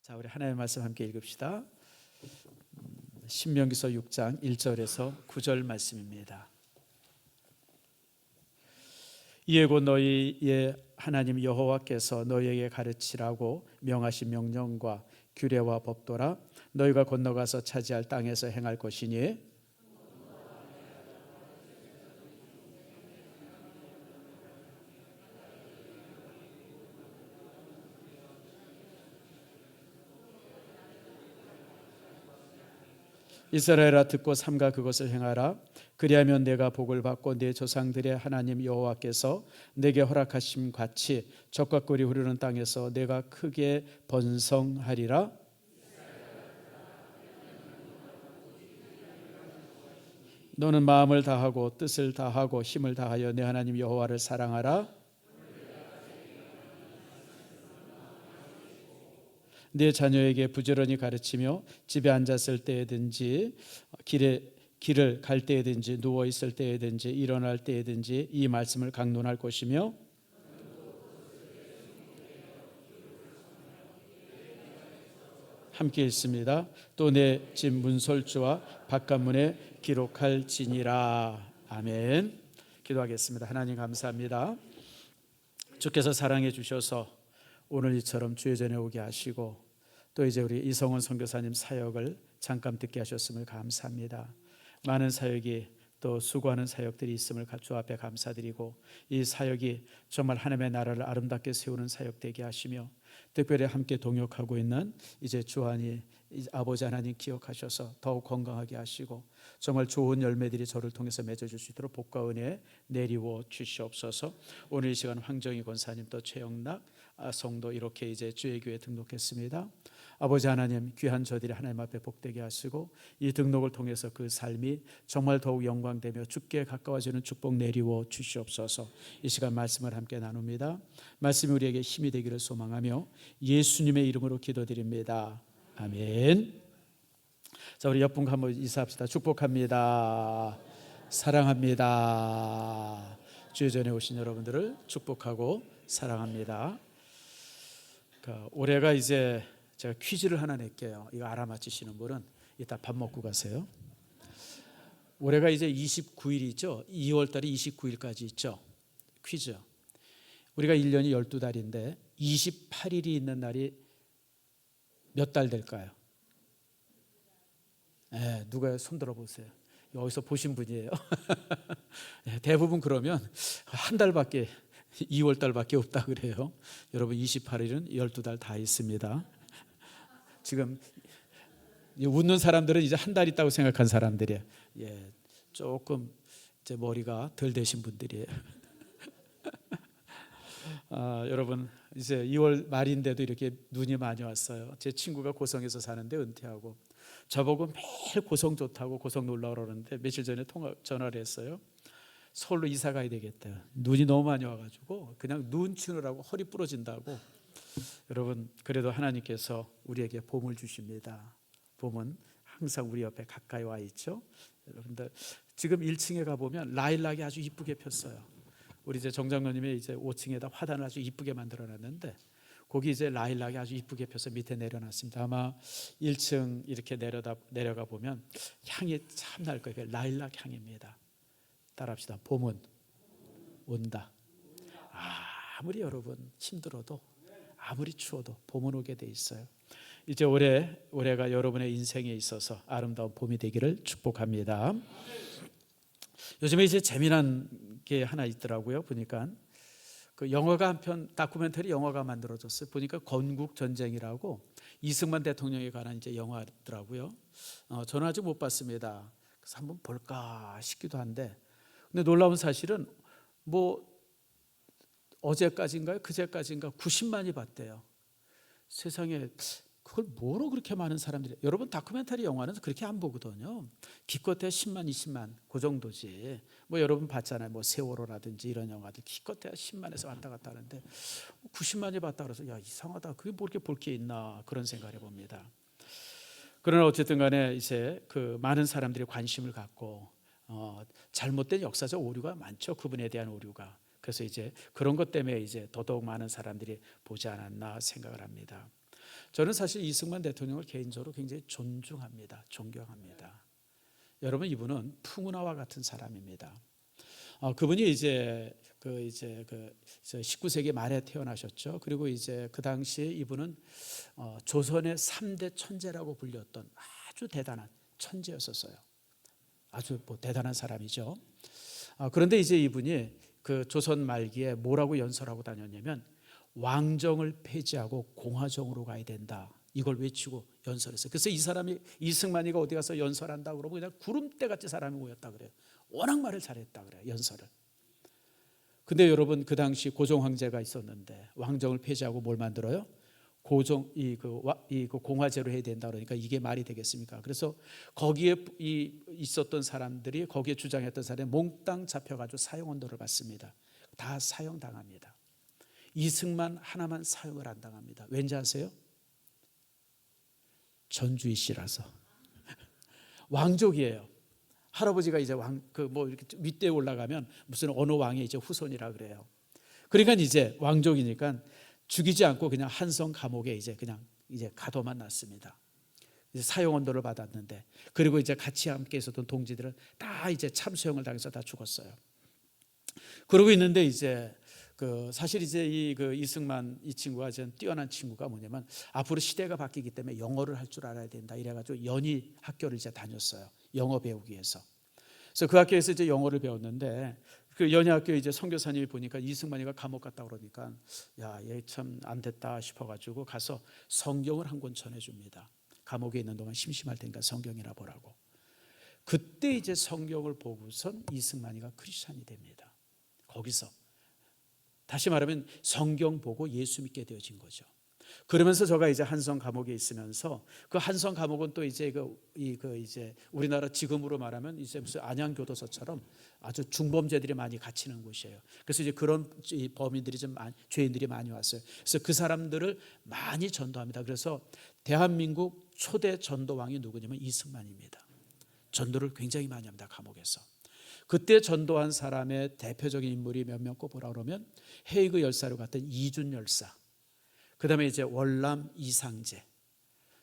자, 우리 하나님의 말씀 함께 읽읍시다. 신명기서 6장 1절에서 9절 말씀입니다. 이에 곧 너희의 하나님 여호와께서 너희에게 가르치라고 명하신 명령과 규례와 법도라. 너희가 건너가서 차지할 땅에서 행할 것이니 이스라엘아 듣고 삼가 그것을 행하라. 그리하면 내가 복을 받고 내 조상들의 하나님 여호와께서 내게 허락하심 같이 적과 꿀이 흐르는 땅에서 내가 크게 번성하리라. 너는 마음을 다하고 뜻을 다하고 힘을 다하여 내 하나님 여호와를 사랑하라. 네 자녀에게 부지런히 가르치며 집에 앉았을 때든지 길을 갈 때든지 누워 있을 때든지 일어날 때든지 이 말씀을 강론할 것이며 함께 있습니다. 또 내 집 문설주와 바깥문에 기록할지니라. 아멘. 기도하겠습니다. 하나님 감사합니다. 주께서 사랑해 주셔서 오늘 이처럼 주의 전에 오게 하시고 또 이제 우리 이성원 선교사님 사역을 잠깐 듣게 하셨음을 감사합니다. 많은 사역이 또 수고하는 사역들이 있음을 주 앞에 감사드리고 이 사역이 정말 하나님의 나라를 아름답게 세우는 사역 되게 하시며 특별히 함께 동역하고 있는 이제 주한이 아버지 하나님 기억하셔서 더욱 건강하게 하시고 정말 좋은 열매들이 저를 통해서 맺어줄 수 있도록 복과 은혜 내리워 주시옵소서. 오늘 이 시간 황정희 권사님 또 최영락 성도 이렇게 이제 주의 교회에 등록했습니다. 아버지 하나님 귀한 저들이 하나님 앞에 복되게 하시고 이 등록을 통해서 그 삶이 정말 더욱 영광되며 주께 가까워지는 축복 내리워 주시옵소서. 이 시간 말씀을 함께 나눕니다. 말씀이 우리에게 힘이 되기를 소망하며 예수님의 이름으로 기도드립니다. 아멘. 자, 우리 옆분과 한번 인사합시다. 축복합니다. 사랑합니다. 주의 전에 오신 여러분들을 축복하고 사랑합니다. 올해가 이제 제가 퀴즈를 하나 낼게요. 이거 알아맞히시는 분은 이따 밥 먹고 가세요. 올해가 이제 29일이죠. 2월 달이 29일까지 있죠. 퀴즈. 우리가 1년이 12달인데 28일이 있는 날이 몇 달 될까요? 네, 누가 손 들어보세요. 여기서 보신 분이에요. 대부분 그러면 한 달밖에 2월 달밖에 없다 그래요. 여러분 28일은 12달 다 있습니다. 지금 웃는 사람들은 이제 한 달 있다고 생각한 사람들이에요. 예, 조금 이제 머리가 덜 되신 분들이에요. 여러분 이제 2월 말인데도 이렇게 눈이 많이 왔어요. 제 친구가 고성에서 사는데 은퇴하고 저보고 매일 고성 좋다고 고성 놀러 오라는데 며칠 전에 전화를 했어요. 서울로 이사 가야 되겠다. 눈이 너무 많이 와가지고 그냥 눈 치느라고 허리 부러진다고. 여러분 그래도 하나님께서 우리에게 봄을 주십니다. 봄은 항상 우리 옆에 가까이 와 있죠. 여러분들 지금 1층에 가보면 라일락이 아주 이쁘게 폈어요. 우리 이제 정장로님이 이제 5층에다 화단을 아주 이쁘게 만들어놨는데 거기 이제 라일락이 아주 이쁘게 펴서 밑에 내려놨습니다. 아마 1층 이렇게 내려가 보면 향이 참 날 거예요. 라일락 향입니다. 따라합시다. 봄은 온다. 아무리 여러분 힘들어도 아무리 추워도 봄은 오게 돼 있어요. 이제 올해가 여러분의 인생에 있어서 아름다운 봄이 되기를 축복합니다. 요즘에 이제 재미난 게 하나 있더라고요. 보니까 그 영화가 한 편 다큐멘터리 영화가 만들어졌어요. 보니까 건국 전쟁이라고 이승만 대통령에 관한 이제 영화더라고요. 저는 아직 못 봤습니다. 그래서 한번 볼까 싶기도 한데, 근데 놀라운 사실은 뭐 어제까지인가요? 그제까지인가 90만이 봤대요. 세상에 그걸 뭐로 그렇게 많은 사람들이. 여러분 다큐멘터리 영화는 그렇게 안 보거든요. 기껏해야 10만 20만 그 정도지. 뭐 여러분 봤잖아요. 뭐 세월호라든지 이런 영화들 기껏해야 10만에서 왔다 갔다 하는데 90만이 봤다 그래서 야 이상하다. 그게 뭐 이렇게 볼 게 있나 그런 생각을 해봅니다. 그러나 어쨌든 간에 이제 그 많은 사람들이 관심을 갖고 잘못된 역사적 오류가 많죠. 그분에 대한 오류가. 그래서 이제 그런 것 때문에 이제 더더욱 많은 사람들이 보지 않았나 생각을 합니다. 저는 사실 이승만 대통령을 개인적으로 굉장히 존중합니다. 존경합니다. 여러분, 이분은 풍운하와 같은 사람입니다. 그분이 이제 19세기 말에 태어나셨죠. 그리고 이제 그 당시에 이분은 조선의 3대 천재라고 불렸던 아주 대단한 천재였었어요. 아주 대단한 사람이죠. 그런데 이제 이분이 그 조선 말기에 뭐라고 연설하고 다녔냐면 왕정을 폐지하고 공화정으로 가야 된다. 이걸 외치고 연설했어요. 그래서 이 사람이 이승만이가 어디 가서 연설한다 그러고 그냥 구름대같이 사람이 모였다 그래요. 워낙 말을 잘했다 그래요, 연설을. 근데 여러분, 그 당시 고종 황제가 있었는데 왕정을 폐지하고 뭘 만들어요? 공화제로 해야 된다 그러니까 이게 말이 되겠습니까? 그래서 거기에 있었던 사람들이, 거기에 주장했던 사람이 몽땅 잡혀가지고 사형언도를 받습니다. 다 사형당합니다. 이승만 하나만 사형을 안 당합니다. 왠지 아세요? 전주희 씨라서. 왕족이에요. 할아버지가 이제 이렇게 윗대에 올라가면 무슨 어느 왕의 이제 후손이라 그래요. 그러니까 이제 왕족이니까 죽이지 않고 그냥 한성 감옥에 이제 가둬만 놨습니다. 이제 사형언도를 받았는데, 그리고 이제 같이 함께 있었던 동지들은 다 이제 참수형을 당해서 다 죽었어요. 그러고 있는데 이제 사실 이제 이승만 이 친구가 뛰어난 친구가 뭐냐면 앞으로 시대가 바뀌기 때문에 영어를 할 줄 알아야 된다. 이래가지고 연희 학교를 이제 다녔어요. 영어 배우기 위해서. 그래서 그 학교에서 이제 영어를 배웠는데 그 연희학교 이제 선교사님이 보니까 이승만이가 감옥 갔다 그러니까 야, 얘 참 안 됐다 싶어가지고 가서 성경을 한 권 전해줍니다. 감옥에 있는 동안 심심할 테니까 성경이나 보라고. 그때 이제 성경을 보고선 이승만이가 크리스찬이 됩니다. 거기서 다시 말하면 성경 보고 예수 믿게 되어진 거죠. 그러면서 제가 이제 한성 감옥에 있으면서 그 한성 감옥은 또 이제 이제 우리나라 지금으로 말하면 이제 무슨 안양교도소처럼 아주 중범죄들이 많이 갇히는 곳이에요. 그래서 이제 그런 범인들이 죄인들이 많이 왔어요. 그래서 그 사람들을 많이 전도합니다. 그래서 대한민국 초대 전도왕이 누구냐면 이승만입니다. 전도를 굉장히 많이 합니다. 감옥에서. 그때 전도한 사람의 대표적인 인물이 몇 명 꼽으라 그러면 헤이그 열사로 갔던 이준 열사, 그 다음에 이제 월남 이상제.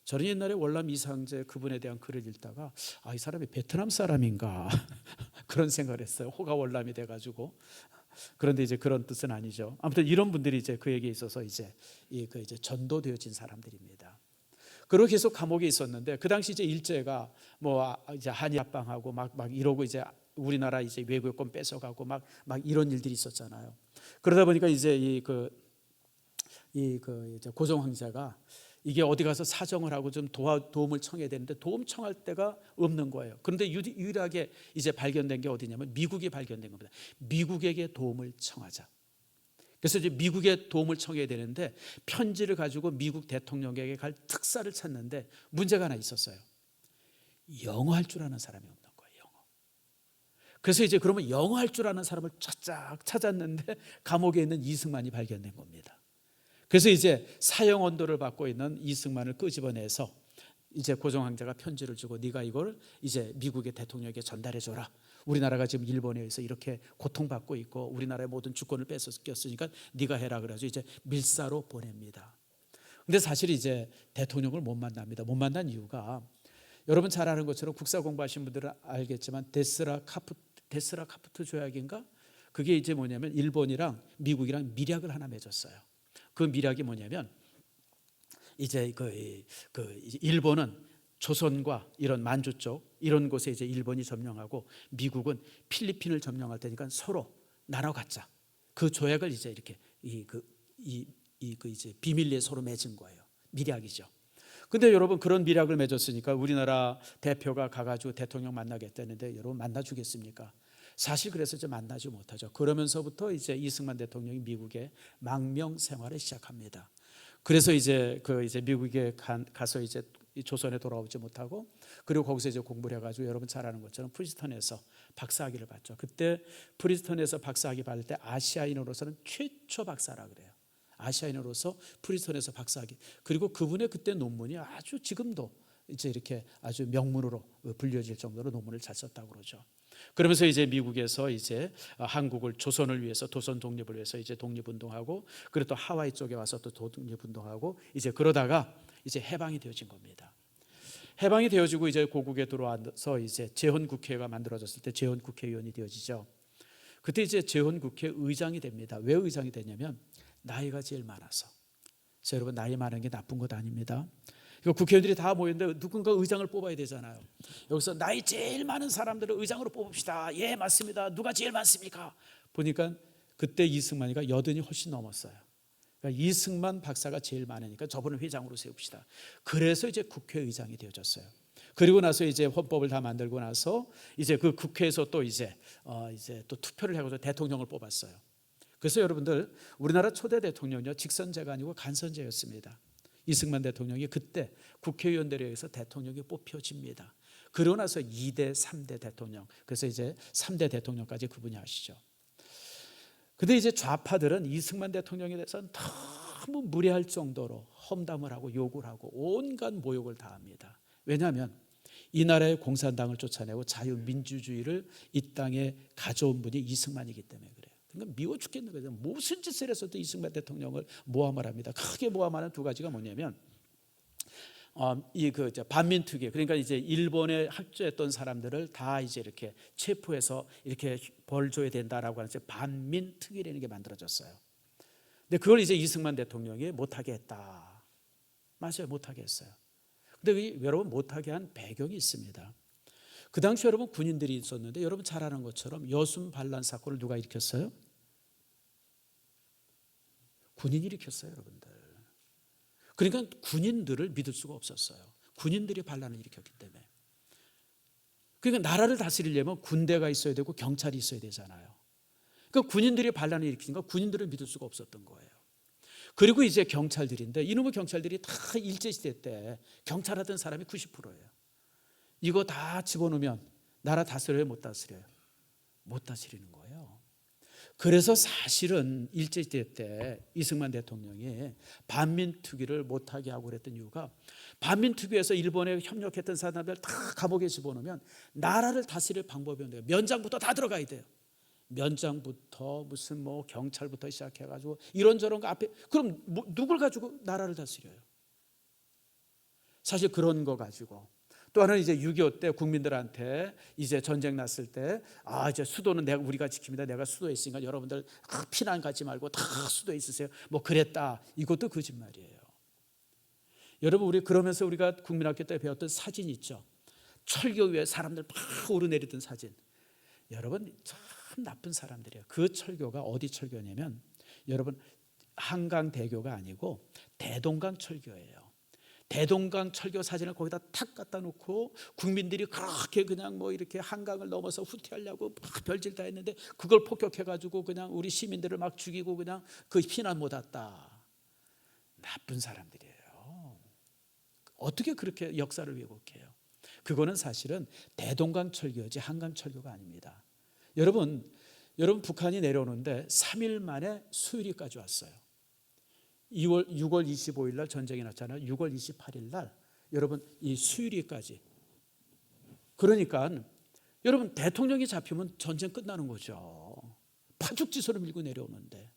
저는 옛날에 월남 이상제 그분에 대한 글을 읽다가 이 사람이 베트남 사람인가 그런 생각을 했어요. 호가 월남이 돼가지고. 그런데 이제 그런 뜻은 아니죠. 아무튼 이런 분들이 이제 그에게 있어서 이제 이제 전도되어진 사람들입니다. 그리고 계속 감옥에 있었는데 그 당시 이제 일제가 이제 한일 합방하고 막 이러고 이제 우리나라 이제 외교권 뺏어가고 막 이런 일들이 있었잖아요. 그러다 보니까 이제 이제 고종 황제가 이게 어디 가서 사정을 하고 좀 도움을 청해야 되는데 도움 청할 데가 없는 거예요. 그런데 유일하게 이제 발견된 게 어디냐면 미국이 발견된 겁니다. 미국에게 도움을 청하자. 그래서 이제 미국에 도움을 청해야 되는데 편지를 가지고 미국 대통령에게 갈 특사를 찾는데 문제가 하나 있었어요. 영어 할 줄 아는 사람이 없는 거예요. 영어. 그래서 이제 그러면 영어 할 줄 아는 사람을 쫙 찾았는데 감옥에 있는 이승만이 발견된 겁니다. 그래서 이제 사형 언도를 받고 있는 이승만을 끄집어내서 이제 고종 황제가 편지를 주고 네가 이걸 이제 미국의 대통령에게 전달해 줘라. 우리나라가 지금 일본에 의해서 이렇게 고통받고 있고 우리나라의 모든 주권을 뺏었으니까 네가 해라 그래가지고 이제 밀사로 보냅니다. 근데 사실 이제 대통령을 못 만납니다. 못 만난 이유가 여러분 잘 아는 것처럼 국사 공부하신 분들은 알겠지만 데스라 카푸트 조약인가? 그게 이제 뭐냐면 일본이랑 미국이랑 밀약을 하나 맺었어요. 그 밀약이 뭐냐면 이제 일본은 조선과 이런 만주 쪽 이런 곳에 이제 일본이 점령하고 미국은 필리핀을 점령할 테니까 서로 나눠 갖자. 그 조약을 이제 이렇게 이제 비밀리에 서로 맺은 거예요. 밀약이죠. 근데 여러분 그런 밀약을 맺었으니까 우리나라 대표가 가가지고 대통령 만나겠다는데 여러분 만나주겠습니까? 사실 그래서 이제 만나지 못하죠. 그러면서부터 이제 이승만 대통령이 미국에 망명 생활을 시작합니다. 그래서 이제 미국에 가서 이제 조선에 돌아오지 못하고 그리고 거기서 이제 공부를 해가지고 여러분 잘 아는 것처럼 프린스턴에서 박사학위를 받죠. 그때 프린스턴에서 박사학위 받을 때 아시아인으로서는 최초 박사라 그래요. 아시아인으로서 프린스턴에서 박사학위. 그리고 그분의 그때 논문이 아주 지금도 이제 이렇게 아주 명문으로 불려질 정도로 논문을 잘 썼다고 그러죠. 그러면서 이제 미국에서 이제 한국을 조선을 위해서 조선 독립을 위해서 이제 독립운동하고 그리고 또 하와이 쪽에 와서 또 독립운동하고 이제 그러다가 이제 해방이 되어진 겁니다. 해방이 되어지고 이제 고국에 들어와서 이제 재헌국회가 만들어졌을 때 재헌국회의원이 되어지죠. 그때 이제 재헌국회 의장이 됩니다. 왜 의장이 되냐면 나이가 제일 많아서. 자, 여러분, 나이 많은 게 나쁜 것 아닙니다. 국회의원들이 다 모였는데 누군가 의장을 뽑아야 되잖아요. 여기서 나이 제일 많은 사람들을 의장으로 뽑읍시다. 예, 맞습니다. 누가 제일 많습니까? 보니까 그때 이승만이가 여든이 훨씬 넘었어요. 그러니까 이승만 박사가 제일 많으니까 저분을 회장으로 세웁시다. 그래서 이제 국회의장이 되어졌어요. 그리고 나서 이제 헌법을 다 만들고 나서 이제 그 국회에서 또 이제 또 투표를 하고서 대통령을 뽑았어요. 그래서 여러분들, 우리나라 초대 대통령은요, 직선제가 아니고 간선제였습니다. 이승만 대통령이 그때 국회의원들에 의해서 대통령이 뽑혀집니다. 그러고 나서 2대, 3대 대통령, 그래서 이제 3대 대통령까지 그분이 하시죠. 근데 이제 좌파들은 이승만 대통령에 대해서는 너무 무례할 정도로 험담을 하고 욕을 하고 온갖 모욕을 다 합니다. 왜냐하면 이 나라의 공산당을 쫓아내고 자유민주주의를 이 땅에 가져온 분이 이승만이기 때문에 그래요. 그러니까 미워 죽겠는 거죠. 무슨 짓을 해서도 이승만 대통령을 모함을 합니다. 크게 모함하는 두 가지가 뭐냐면 반민특위, 그러니까 이제 일본에 합조했던 사람들을 다 이제 이렇게 체포해서 이렇게 벌 줘야 된다라고 하는 반민특위라는 게 만들어졌어요. 근데 그걸 이제 이승만 대통령이 못하게 했다. 맞아요, 못하게 했어요. 근데 여러분, 못하게 한 배경이 있습니다. 그 당시 여러분 군인들이 있었는데 여러분 잘 아는 것처럼 여순 반란 사건을 누가 일으켰어요? 군인이 일으켰어요, 여러분들. 그러니까 군인들을 믿을 수가 없었어요. 군인들이 반란을 일으켰기 때문에. 그러니까 나라를 다스리려면 군대가 있어야 되고 경찰이 있어야 되잖아요. 그러니까 군인들이 반란을 일으키니까 군인들을 믿을 수가 없었던 거예요. 그리고 이제 경찰들인데 이놈의 경찰들이 다 일제시대 때 경찰하던 사람이 90%예요. 이거 다 집어넣으면 나라 다스려요, 못 다스려요? 못 다스리는 거예요. 그래서 사실은 일제시대 때 이승만 대통령이 반민특위를 못하게 하고 그랬던 이유가, 반민특위에서 일본에 협력했던 사람들 다 감옥에 집어넣으면 나라를 다스릴 방법이 없는데요. 면장부터 다 들어가야 돼요. 면장부터 무슨 경찰부터 시작해가지고 이런저런 거 앞에, 그럼 누굴 가지고 나라를 다스려요? 사실 그런 거 가지고. 또 하나는 이제 6.25 때 국민들한테 이제 전쟁 났을 때 이제 수도는 우리가 지킵니다. 내가 수도에 있으니까 여러분들 피난 가지 말고 다 수도에 있으세요. 그랬다. 이것도 거짓말이에요. 여러분, 우리 그러면서 우리가 국민학교 때 배웠던 사진 있죠. 철교 위에 사람들 막 오르내리던 사진. 여러분, 참 나쁜 사람들이에요. 그 철교가 어디 철교냐면 여러분, 한강대교가 아니고 대동강 철교예요. 대동강 철교 사진을 거기다 탁 갖다 놓고 국민들이 그렇게 그냥 이렇게 한강을 넘어서 후퇴하려고 막 별짓 다 했는데 그걸 폭격해가지고 그냥 우리 시민들을 막 죽이고 그냥 그 피난 못 왔다. 나쁜 사람들이에요. 어떻게 그렇게 역사를 왜곡해요? 그거는 사실은 대동강 철교지 한강 철교가 아닙니다. 여러분 북한이 내려오는데 3일 만에 수유리까지 왔어요. 6월 25일 날 전쟁이 났잖아요. 6월 28일 날 여러분 이 수유리까지. 그러니까 여러분, 대통령이 잡히면 전쟁 끝나는 거죠. 파죽지소를 밀고 내려오는데.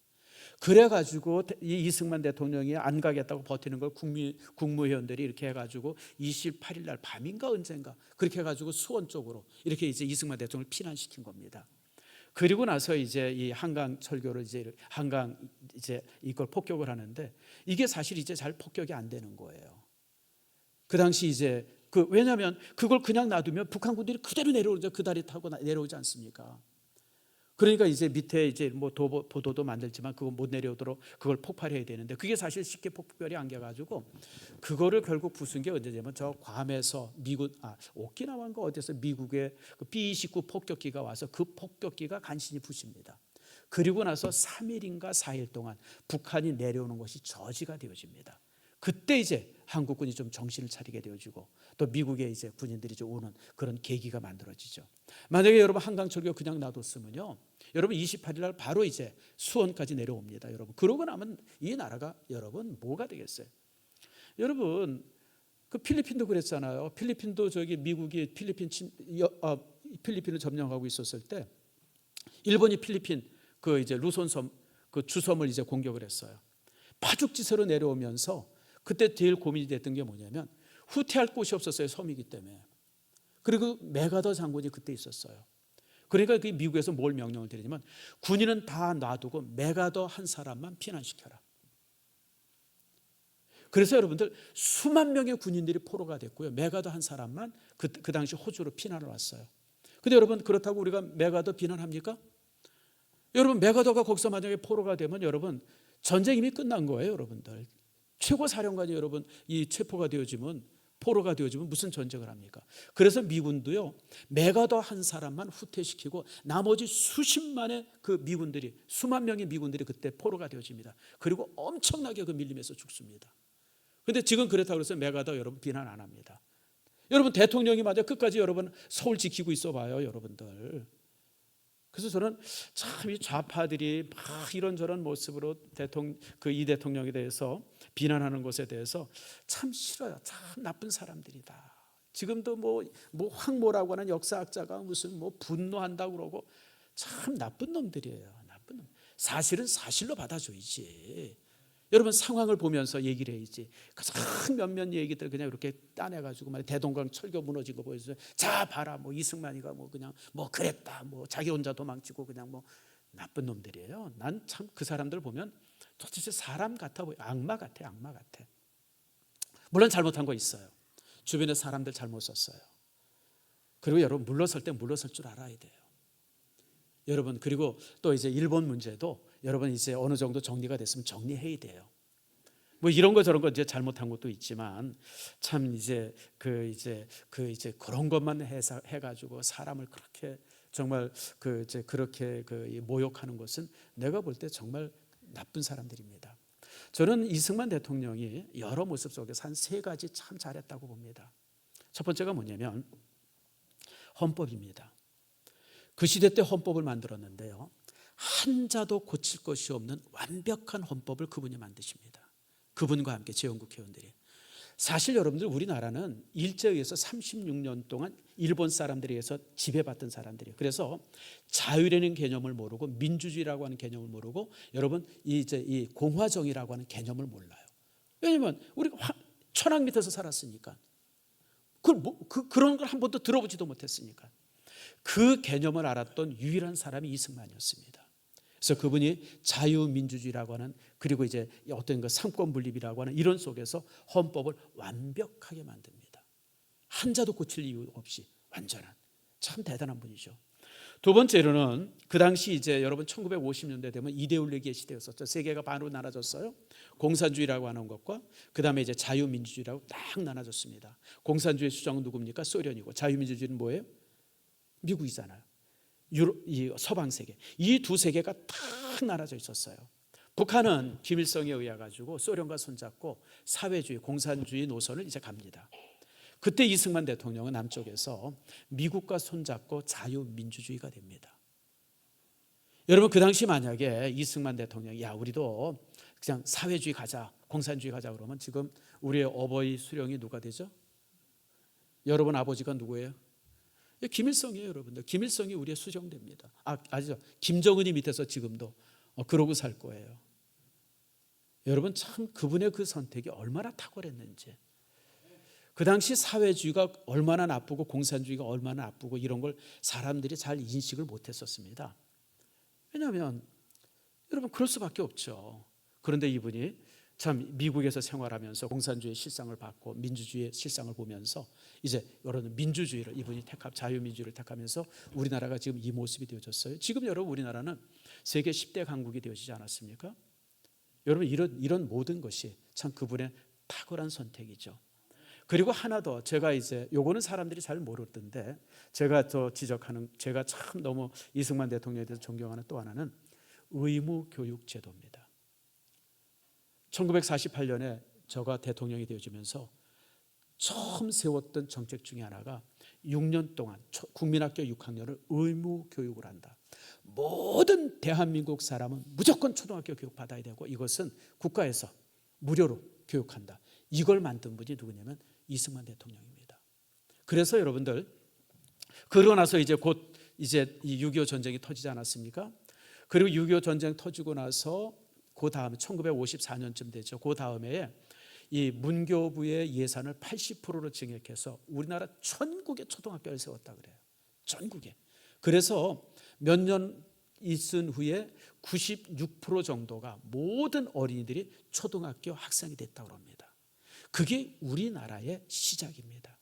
그래가지고 이 이승만 대통령이 안 가겠다고 버티는 걸 국무위원들이 이렇게 해가지고 28일 날 밤인가 언젠가 그렇게 해가지고 수원 쪽으로 이렇게 이제 이승만 대통령을 피난시킨 겁니다. 그리고 나서 이제 이 한강 철교를 이제 이걸 폭격을 하는데 이게 사실 이제 잘 폭격이 안 되는 거예요. 그 당시 이제 왜냐하면 그걸 그냥 놔두면 북한군들이 그대로 내려오죠. 그 다리 타고 내려오지 않습니까? 그러니까 이제 밑에 이제 보도도 만들지만 그거 못 내려오도록 그걸 폭발해야 되는데 그게 사실 쉽게 폭발이 안 돼가지고 그거를 결국 부순 게 언제냐면 저 괌에서 오키나와인가 어디서 미국의 그 B-29 폭격기가 와서 그 폭격기가 간신히 부십니다. 그리고 나서 3일인가 4일 동안 북한이 내려오는 것이 저지가 되어집니다. 그때 이제 한국군이 좀 정신을 차리게 되어지고 또 미국의 이제 군인들이 좀 오는 그런 계기가 만들어지죠. 만약에 여러분 한강철교 그냥 놔뒀으면요, 여러분 28일 날 바로 이제 수원까지 내려옵니다. 여러분 그러고 나면 이 나라가 여러분 뭐가 되겠어요? 여러분 그 필리핀도 그랬잖아요. 필리핀도 미국이 필리핀을 점령하고 있었을 때 일본이 필리핀 그 이제 루손섬 그 주섬을 이제 공격을 했어요. 파죽지세로 내려오면서 그때 제일 고민이 됐던 게 뭐냐면 후퇴할 곳이 없었어요. 섬이기 때문에. 그리고 메가더 장군이 그때 있었어요. 그러니까 그 미국에서 뭘 명령을 드리냐면 군인은 다 놔두고 메가더 한 사람만 피난시켜라. 그래서 여러분들 수만 명의 군인들이 포로가 됐고요. 메가더 한 사람만 그 당시 호주로 피난을 왔어요. 근데 여러분 그렇다고 우리가 메가더 비난합니까? 여러분 메가더가 거기서 만약에 포로가 되면 여러분 전쟁 이미 끝난 거예요. 여러분들 최고 사령관이 여러분 이 체포가 되어지면 포로가 되어지면 무슨 전쟁을 합니까? 그래서 미군도요 메가더 한 사람만 후퇴시키고 나머지 수십만의 그 미군들이 수만 명의 미군들이 그때 포로가 되어집니다. 그리고 엄청나게 그 밀림에서 죽습니다. 근데 지금 그렇다고 해서 메가더 여러분 비난 안 합니다. 여러분 대통령이 맞아 끝까지 여러분 서울 지키고 있어 봐요, 여러분들. 그래서 저는 참 이 좌파들이 막 이런저런 모습으로 이 대통령에 대해서 비난하는 것에 대해서 참 싫어요. 참 나쁜 사람들이다. 지금도 뭐 황모라고 하는 역사학자가 무슨 뭐 분노한다고 그러고 참 나쁜 놈들이에요. 나쁜 놈. 사실은 사실로 받아줘야지. 여러분 상황을 보면서 얘기를 해야지. 가장 몇몇 얘기들 그냥 이렇게 따내가지고 막 대동강 철교 무너진 거 보여줘서 자 봐라 뭐 이승만이가 뭐 그냥 뭐 그랬다 뭐 자기 혼자 도망치고 그냥 뭐 나쁜 놈들이에요. 난 참 그 사람들 보면 도대체 사람 같아 보여. 악마 같아, 악마 같아. 물론 잘못한 거 있어요. 주변에 사람들 잘못 썼어요. 그리고 여러분 물러설 때 물러설 줄 알아야 돼요. 여러분 그리고 또 이제 일본 문제도 여러분 이제 어느 정도 정리가 됐으면 정리해야 돼요. 뭐 이런 거 저런 거 이제 잘못한 것도 있지만 참 이제 그런 것만 해가지고 사람을 그렇게 정말 그렇게 모욕하는 것은 내가 볼 때 정말 나쁜 사람들입니다. 저는 이승만 대통령이 여러 모습 속에서 한 세 가지 참 잘했다고 봅니다. 첫 번째가 뭐냐면 헌법입니다. 그 시대 때 헌법을 만들었는데요. 한자도 고칠 것이 없는 완벽한 헌법을 그분이 만드십니다. 그분과 함께 제헌국 회원들이. 사실 여러분들 우리나라는 일제에 의해서 36년 동안 일본 사람들에 의해서 지배받던 사람들이에요. 그래서 자유라는 개념을 모르고 민주주의라고 하는 개념을 모르고 여러분 이 공화정이라고 하는 개념을 몰라요. 왜냐하면 우리가 천황 밑에서 살았으니까 그런 걸 한 번도 들어보지도 못했으니까. 그 개념을 알았던 유일한 사람이 이승만이었습니다. 그래서 그분이 자유민주주의라고 하는 그리고 이제 어떤 상권 분립이라고 하는 이런 속에서 헌법을 완벽하게 만듭니다. 한자도 고칠 이유 없이 완전한 참 대단한 분이죠. 두 번째로는 그 당시 이제 여러분 1950년대 되면 이데올로기의 시대였었죠. 세계가 반으로 나눠졌어요. 공산주의라고 하는 것과 그 다음에 이제 자유민주주의라고 딱 나눠졌습니다. 공산주의 수장은 누굽니까? 소련이고 자유민주주의는 뭐예요? 미국이잖아요. 이 서방 세계 이 두 세계가 딱 나눠져 있었어요. 북한은 김일성에 의해 가지고 소련과 손잡고 사회주의 공산주의 노선을 이제 갑니다. 그때 이승만 대통령은 남쪽에서 미국과 손잡고 자유민주주의가 됩니다. 여러분 그 당시 만약에 이승만 대통령이 야 우리도 그냥 사회주의 가자 공산주의 가자 그러면 지금 우리의 어버이 수령이 누가 되죠? 여러분 아버지가 누구예요? 김일성이에요, 여러분들. 김일성이 우리의 수정대입니다. 아시죠? 김정은이 밑에서 지금도 그러고 살 거예요. 여러분 참 그분의 그 선택이 얼마나 탁월했는지. 그 당시 사회주의가 얼마나 나쁘고 공산주의가 얼마나 나쁘고 이런 걸 사람들이 잘 인식을 못했었습니다. 왜냐하면 여러분 그럴 수밖에 없죠. 그런데 이분이 참 미국에서 생활하면서 공산주의의 실상을 받고 민주주의의 실상을 보면서 이제 여러분 민주주의를 이분이 자유민주주의를 택하면서 우리나라가 지금 이 모습이 되어졌어요. 지금 여러분 우리나라는 세계 10대 강국이 되어지지 않았습니까? 여러분 이런 모든 것이 참 그분의 탁월한 선택이죠. 그리고 하나 더 제가 이제 요거는 사람들이 잘 모르던데 제가 더 지적하는 제가 참 너무 이승만 대통령에 대해서 존경하는 또 하나는 의무교육제도입니다. 1948년에 저가 대통령이 되어지면서 처음 세웠던 정책 중에 하나가 6년 동안 국민학교 6학년을 의무교육을 한다. 모든 대한민국 사람은 무조건 초등학교 교육 받아야 되고 이것은 국가에서 무료로 교육한다. 이걸 만든 분이 누구냐면 이승만 대통령입니다. 그래서 여러분들 그러고 나서 이제 곧 이제 이 6.25 전쟁이 터지지 않았습니까? 그리고 6.25 전쟁 터지고 나서 그 다음에 1954년쯤 되죠. 그 다음에 이 문교부의 예산을 80%로 증액해서 우리나라 전국에 초등학교를 세웠다 그래요. 전국에. 그래서 몇 년 있은 후에 96% 정도가 모든 어린이들이 초등학교 학생이 됐다고 합니다. 그게 우리나라의 시작입니다.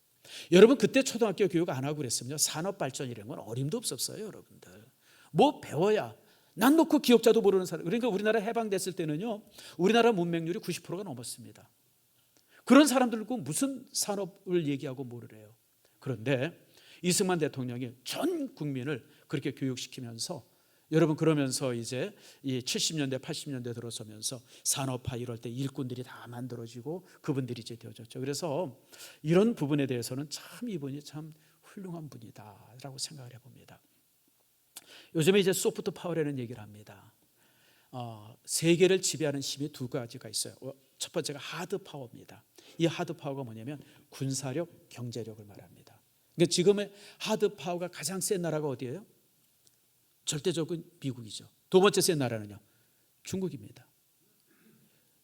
여러분, 그때 초등학교 교육 안 하고 그랬으면요, 산업발전 이런 건 어림도 없었어요. 여러분들 뭐 배워야 난 놓고 기억자도 모르는 사람. 그러니까 우리나라 해방됐을 때는요, 우리나라 문맹률이 90%가 넘었습니다. 그런 사람들고 무슨 산업을 얘기하고 뭐를 해요. 그런데 이승만 대통령이 전 국민을 그렇게 교육시키면서, 여러분, 그러면서 이제 이 70년대 80년대 들어서면서 산업화 이럴 때 일꾼들이 다 만들어지고 그분들이 이제 되어졌죠. 그래서 이런 부분에 대해서는 참 이분이 참 훌륭한 분이다라고 생각을 해봅니다. 요즘에 이제 소프트 파워라는 얘기를 합니다. 세계를 지배하는 힘이 두 가지가 있어요. 첫 번째가 하드 파워입니다. 이 하드 파워가 뭐냐면 군사력, 경제력을 말합니다. 그러니까 지금의 하드 파워가 가장 센 나라가 어디예요? 절대적으로 미국이죠. 두 번째 센 나라는요, 중국입니다.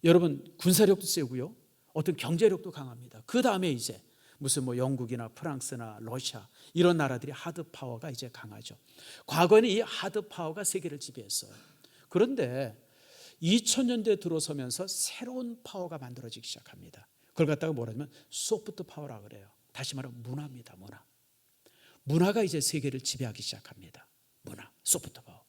여러분, 군사력도 세고요, 어떤 경제력도 강합니다. 그 다음에 이제 무슨 뭐 영국이나 프랑스나 러시아 이런 나라들이 하드 파워가 이제 강하죠. 과거에는 이 하드 파워가 세계를 지배했어요. 그런데 2000년대 들어서면서 새로운 파워가 만들어지기 시작합니다. 그걸 갖다가 뭐라 하면 소프트 파워라 그래요. 다시 말하면 문화입니다. 문화가 이제 세계를 지배하기 시작합니다. 문화, 소프트 파워.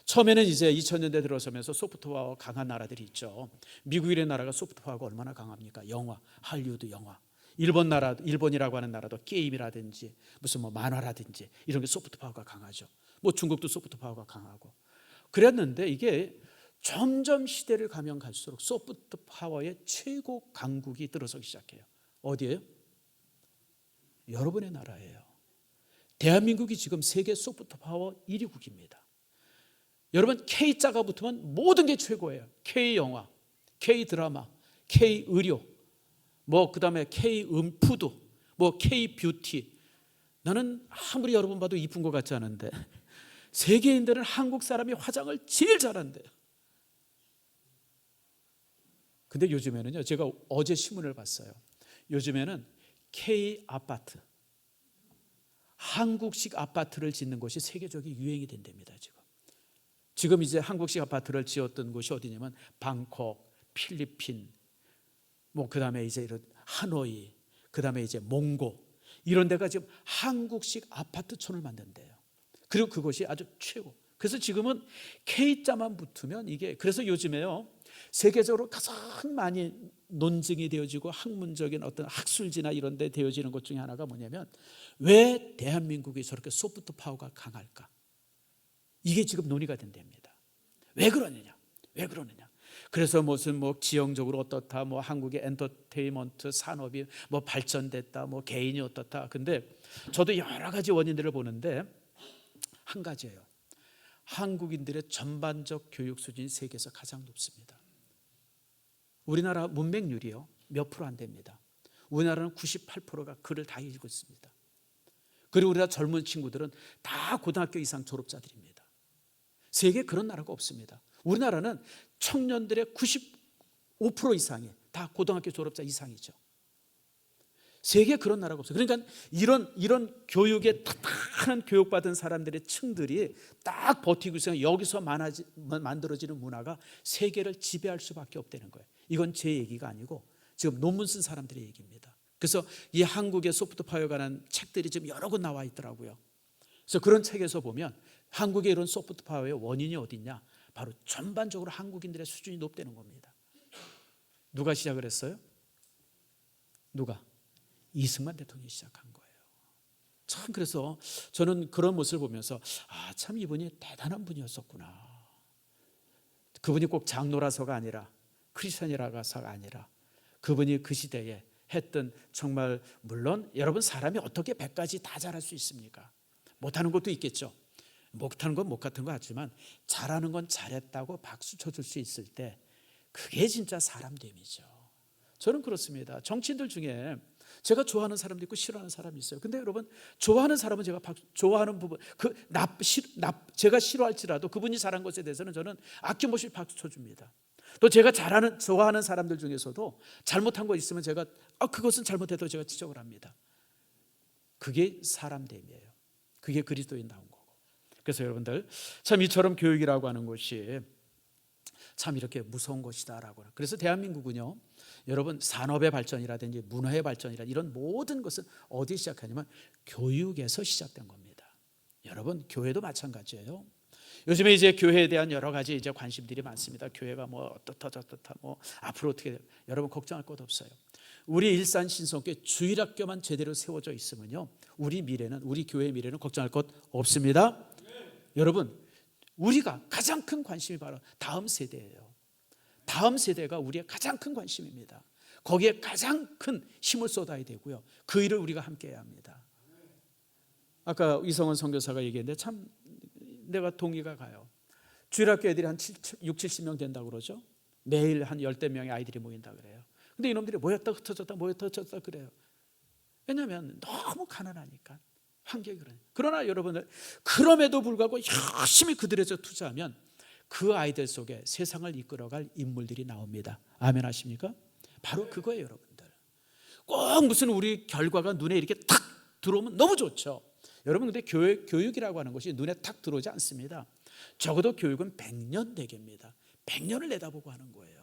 처음에는 이제 2000년대 들어서면서 소프트 파워 강한 나라들이 있죠. 미국이라는 나라가 소프트 파워가 얼마나 강합니까? 영화, 할리우드 영화. 일본이라고 하는 나라도 게임이라든지 무슨 뭐 만화라든지 이런 게 소프트 파워가 강하죠. 뭐 중국도 소프트 파워가 강하고 그랬는데, 이게 점점 시대를 가면 갈수록 소프트 파워의 최고 강국이 들어서기 시작해요. 어디예요? 여러분의 나라예요. 대한민국이 지금 세계 소프트 파워 1위국입니다. 여러분, K자가 붙으면 모든 게 최고예요. K영화, K드라마, K의료, 뭐 그다음에 K푸드, 뭐 K뷰티. 나는 아무리 여러분 봐도 이쁜 것 같지 않은데 세계인들은 한국 사람이 화장을 제일 잘한대요. 근데 요즘에는요, 제가 어제 신문을 봤어요. 요즘에는 K아파트, 한국식 아파트를 짓는 것이 세계적인 유행이 된답니다. 지금 이제 한국식 아파트를 지었던 곳이 어디냐면 방콕, 필리핀, 뭐 그다음에 이제 이런 하노이, 그다음에 이제 몽고, 이런 데가 지금 한국식 아파트촌을 만든대요. 그리고 그것이 아주 최고. 그래서 지금은 K자만 붙으면 이게, 그래서 요즘에요, 세계적으로 가장 많이 논증이 되어지고 학문적인 어떤 학술지나 이런 데 되어지는 것 중에 하나가 뭐냐면, 왜 대한민국이 저렇게 소프트 파워가 강할까? 이게 지금 논의가 된답니다. 왜 그러느냐? 그래서 무슨 뭐 지형적으로 어떻다, 뭐 한국의 엔터테인먼트 산업이 뭐 발전됐다, 뭐 개인이 어떻다. 근데 저도 여러 가지 원인들을 보는데 한 가지예요. 한국인들의 전반적 교육 수준이 세계에서 가장 높습니다. 우리나라 문맹률이요, 몇 프로 안 됩니다. 우리나라는 98%가 글을 다 읽고 있습니다. 그리고 우리나라 젊은 친구들은 다 고등학교 이상 졸업자들입니다. 세계에 그런 나라가 없습니다. 우리나라는 청년들의 95% 이상이 다 고등학교 졸업자 이상이죠. 세계에 그런 나라가 없어요. 그러니까 이런 교육에 탄탄한 교육받은 사람들의 층들이 딱 버티고 있어요. 여기서 만들어지는 문화가 세계를 지배할 수밖에 없다는 거예요. 이건 제 얘기가 아니고 지금 논문 쓴 사람들의 얘기입니다. 그래서 이 한국의 소프트 파워에 관한 책들이 지금 여러 권 나와 있더라고요. 그래서 그런 책에서 보면 한국의 이런 소프트 파워의 원인이 어디냐? 바로 전반적으로 한국인들의 수준이 높다는 겁니다. 누가 시작을 했어요? 누가? 이승만 대통령이 시작한 거예요. 참, 그래서 저는 그런 모습을 보면서 참 이분이 대단한 분이었었구나. 그분이 꼭 장로라서가 아니라 크리스천이라서가 아니라 그분이 그 시대에 했던, 정말, 물론 여러분, 사람이 어떻게 100가지 다 잘할 수 있습니까? 못하는 것도 있겠죠. 못하는 건 못 같은 거 하지만 잘하는 건 잘했다고 박수 쳐줄 수 있을 때 그게 진짜 사람됨이죠. 저는 그렇습니다. 정치인들 중에 제가 좋아하는 사람도 있고 싫어하는 사람이 있어요. 근데 여러분, 좋아하는 사람은 제가 좋아하는 부분, 제가 싫어할지라도 그분이 잘한 것에 대해서는 저는 아낌없이 박수 쳐줍니다. 또 제가 좋아하는 사람들 중에서도 잘못한 거 있으면 제가 그것은 잘못해도 제가 지적을 합니다. 그게 사람됨이에요. 그게 그리스도인다운 거고. 그래서 여러분들 참 이처럼 교육이라고 하는 것이 참 이렇게 무서운 것이다라고. 그래서 대한민국은요, 여러분 산업의 발전이라든지 문화의 발전이라든지 이런 모든 것은 어디 시작하냐면 교육에서 시작된 겁니다. 여러분 교회도 마찬가지예요. 요즘에 이제 교회에 대한 여러 가지 이제 관심들이 많습니다. 교회가 뭐 어떻다 뭐 앞으로 어떻게 돼요? 여러분 걱정할 것 없어요. 우리 일산 신성교회 주일학교만 제대로 세워져 있으면요, 우리 미래는, 우리 교회의 미래는 걱정할 것 없습니다. 여러분 우리가 가장 큰 관심이 바로 다음 세대예요. 다음 세대가 우리의 가장 큰 관심입니다. 거기에 가장 큰 힘을 쏟아야 되고요, 그 일을 우리가 함께 해야 합니다. 아까 이성원 선교사가 얘기했는데 참 내가 동의가 가요. 주일학교 애들이 한 6, 70명 된다고 그러죠. 매일 한 10대 명의 아이들이 모인다 그래요. 근데 이놈들이 모였다 흩어졌다 모였다 흩어졌다 그래요. 왜냐하면 너무 가난하니까, 환경이 그러니까. 그러나 여러분들 그럼에도 불구하고 열심히 그들에서 투자하면 그 아이들 속에 세상을 이끌어갈 인물들이 나옵니다. 아멘 하십니까? 바로 그거예요. 여러분들 꼭 무슨 우리 결과가 눈에 이렇게 탁 들어오면 너무 좋죠. 여러분 근데 교육이라고 하는 것이 눈에 탁 들어오지 않습니다. 적어도 교육은 100년 대계입니다. 100년을 내다보고 하는 거예요.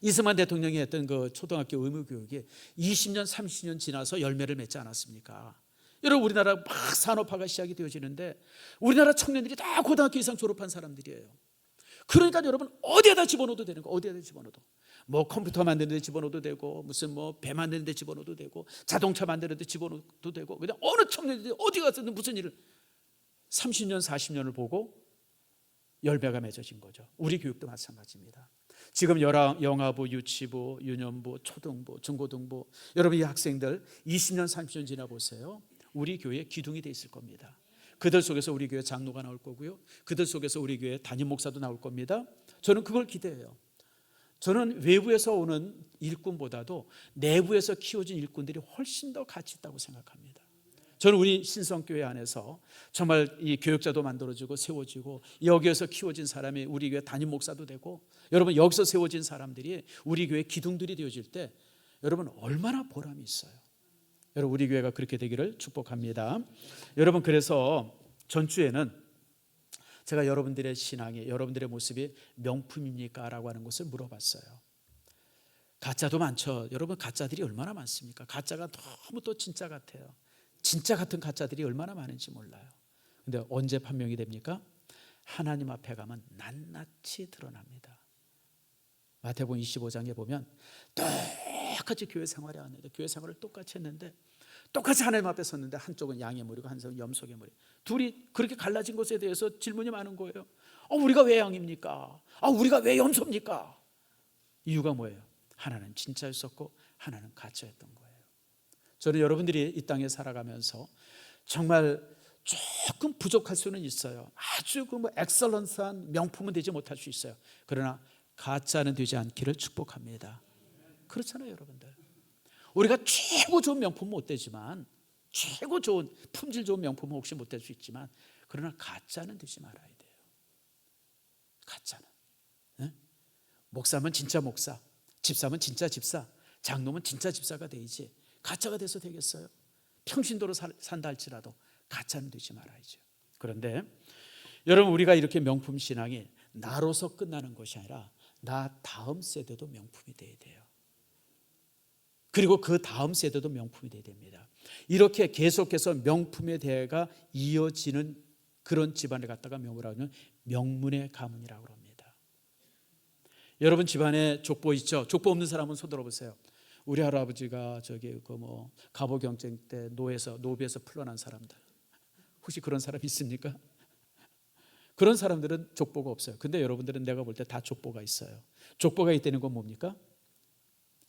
이승만 대통령이 했던 그 초등학교 의무교육이 20년 30년 지나서 열매를 맺지 않았습니까? 여러분 우리나라 막 산업화가 시작이 되어지는데 우리나라 청년들이 다 고등학교 이상 졸업한 사람들이에요. 그러니까 여러분 어디에다 집어넣어도 되는 거, 어디에다 집어넣어도 뭐 컴퓨터 만드는 데 집어넣어도 되고 무슨 뭐 배 만드는 데 집어넣어도 되고 자동차 만드는 데 집어넣어도 되고, 그냥 어느 청년들이 어디 가서든 무슨 일을 30년 40년을 보고 열매가 맺어진 거죠. 우리 교육도 마찬가지입니다. 지금 영아부, 유치부, 유년부, 초등부, 중고등부, 여러분 이 학생들 20년 30년 지나 보세요. 우리 교회에 기둥이 돼 있을 겁니다. 그들 속에서 우리 교회 장로가 나올 거고요, 그들 속에서 우리 교회 담임 목사도 나올 겁니다. 저는 그걸 기대해요. 저는 외부에서 오는 일꾼보다도 내부에서 키워진 일꾼들이 훨씬 더 가치 있다고 생각합니다. 저는 우리 신성교회 안에서 정말 이 교육자도 만들어지고 세워지고 여기에서 키워진 사람이 우리 교회 담임 목사도 되고, 여러분 여기서 세워진 사람들이 우리 교회 기둥들이 되어질 때 여러분 얼마나 보람이 있어요. 여러분 우리 교회가 그렇게 되기를 축복합니다. 여러분 그래서 전주에는 제가 여러분들의 신앙이, 여러분들의 모습이 명품입니까? 라고 하는 것을 물어봤어요. 가짜도 많죠. 여러분 가짜들이 얼마나 많습니까? 가짜가 너무 또 진짜 같아요. 진짜 같은 가짜들이 얼마나 많은지 몰라요. 근데 언제 판명이 됩니까? 하나님 앞에 가면 낱낱이 드러납니다. 마태복음 25장에 보면 똑같이 교회 생활을 하는데, 교회 생활을 똑같이 했는데, 똑같이 하나님 앞에 섰는데 한쪽은 양의 머리고 한쪽은 염소의 머리, 둘이 그렇게 갈라진 것에 대해서 질문이 많은 거예요. 우리가 왜 양입니까? 우리가 왜 염소입니까? 이유가 뭐예요? 하나는 진짜였었고 하나는 가짜였던 거예요. 저는 여러분들이 이 땅에 살아가면서 정말 조금 부족할 수는 있어요. 아주 그 엑설런스한 명품은 되지 못할 수 있어요. 그러나 가짜는 되지 않기를 축복합니다. 그렇잖아요, 여러분들. 우리가 최고 좋은 명품은 못 되지만, 최고 좋은 품질 좋은 명품은 혹시 못 될 수 있지만, 그러나 가짜는 되지 말아야 돼요. 가짜는. 네? 목사면 진짜 목사, 집사면 진짜 집사, 장로면 진짜 집사가 되지 가짜가 돼서 되겠어요? 평신도로 산다 할지라도 가짜는 되지 말아야죠. 그런데 여러분 우리가 이렇게 명품 신앙이 나로서 끝나는 것이 아니라 나 다음 세대도 명품이 돼야 돼요. 그리고 그 다음 세대도 명품이 돼야 됩니다. 이렇게 계속해서 명품의 대회가 이어지는 그런 집안에 갖다가 뭐라고 하면 명문의 가문이라고 합니다. 여러분 집안에 족보 있죠? 족보 없는 사람은 손 들어보세요. 우리 할아버지가 저기 갑오 경쟁 때 노비에서 풀려난 사람들, 혹시 그런 사람 있습니까? 그런 사람들은 족보가 없어요. 근데 여러분들은 내가 볼 때 다 족보가 있어요. 족보가 있다는 건 뭡니까?